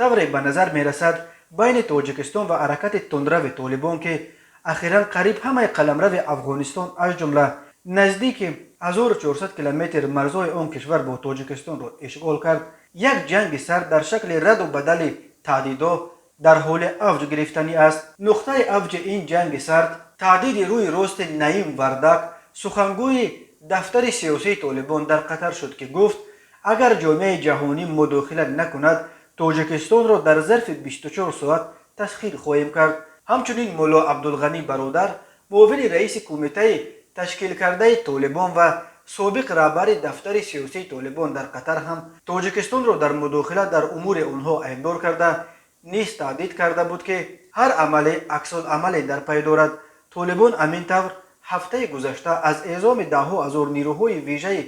طوری به نظر می رسد بین تاجیکستان و حرکت تندرو طالبان که اخیرا قریب همه قلمرو افغانستان از جمله نزدیک 1400 کیلومتر مرزهای آن کشور با تاجیکستان را اشغال کرد، یک جنگ سرد در شکل رد و بدل تهدیدات در حال اوج گرفتنی است. نقطه اوج این جنگ سرد تهدید روی راست نعیم وردک، سخنگوی دفتر سیاسی طالبان در قطر شد که گفت اگر جامعه جهانی مداخله نکند تاجیکستان را در ظرف 24 ساعت تسخیر خواهیم کرد. همچنین مولا عبدالغنی برادر، معاون رئیس کمیته تشکیل کرده طالبان و سابق رهبر دفتر سیاسی طالبان در قطر هم تاجیکستان را در مداخله در امور آنها ایندار کرده نیز تهدید کرده بود که هر عمل عکس‌العمل در پی دارد. طالبان همین طور هفته گذشته از اعزام ده‌ها هزار نیروهای ویژه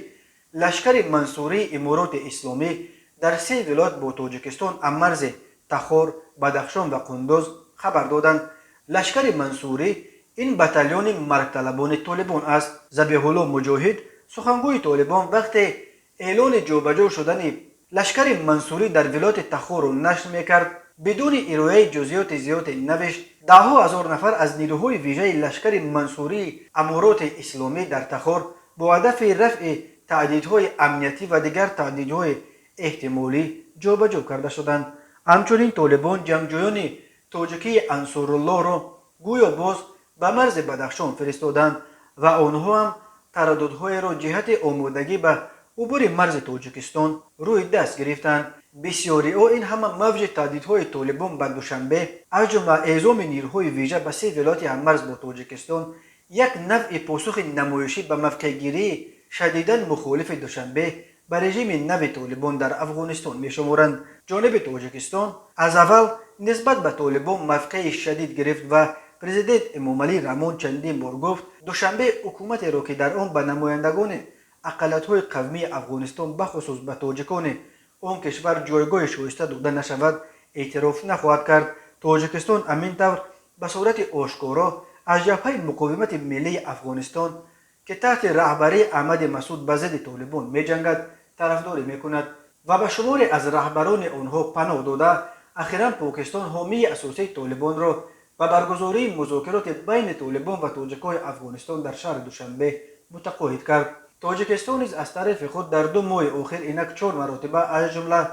لشکر منصوری امارات اسلامی در 3 ولایت با تاجیکستان از مرز تخار، بدخشان و قندوز خبر دادند. لشکر منصوری این بتالیون مرگ طلبان طالبان است. ذبیح الله مجاهد، سخنگوی طالبان، وقتی اعلان جابجا شدن لشکر منصوری در ولایت تخار را نشر میکرد بدون ارائه جزئیات زیاد نوشت ده‌ها هزار نفر از نیروهای ویژه لشکر منصوری امارات اسلامی در تخار با هدف رفع تهدیدهای امنیتی و دیگر تهدیدهای احتمالی جابجا کرده شدند. همچنین طالبان جنگجویان تاجیکی انصارالله را گویا باز به مرز بدخشان فرستادند و آنها هم ترددهای را جهت آمادگی به عبور مرز تاجیکستان روی دست گرفتند. بسیاری این همه موج تهدیدهای طالبان به دوشنبه از جمله اعزام نیروهای ویژه به 3 ولایت هممرز با تاجیکستان یک نوع پاسخ نمایشی به موقعگیری شدیداً مخالف دوشنبه به رژیم نو طالبان در افغانستان می‌شمارند. جانب تاجیکستان از اول نسبت به طالبان موقع شدید گرفت و پرزیدنت امامعلی رحمان چندین بار گفت دوشنبه حکومت را که در آن به نمایندگان اقلیت‌های قومی افغانستان بخصوص به تاجیکان آن کشور جایگاه شایسته داده نشود اعتراف نخواهد کرد. تاجیکستان همین طور به صورت آشکارا از جبهه مقاومت ملی افغانستان که تحت رهبری احمد مسعود به ضد طالبان می‌جنگد طرفداری می‌کند و به شماری از رهبران آنها پناه داده اخیراً پاکستان حامی اساسی طالبان را و برگزاری مذاکرات بین طالبان و تاجیکان افغانستان در شهر دوشنبه متقاعد کرد. تاجیکستان نیز از طرف خود در 2 ماه اخیر اینک 4 مرتبه از جمله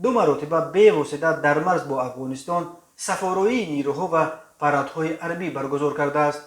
2 مرتبه به واسطه در مرز با افغانستان سفارایی نیروها و پرادهای حربی برگزار کرده است.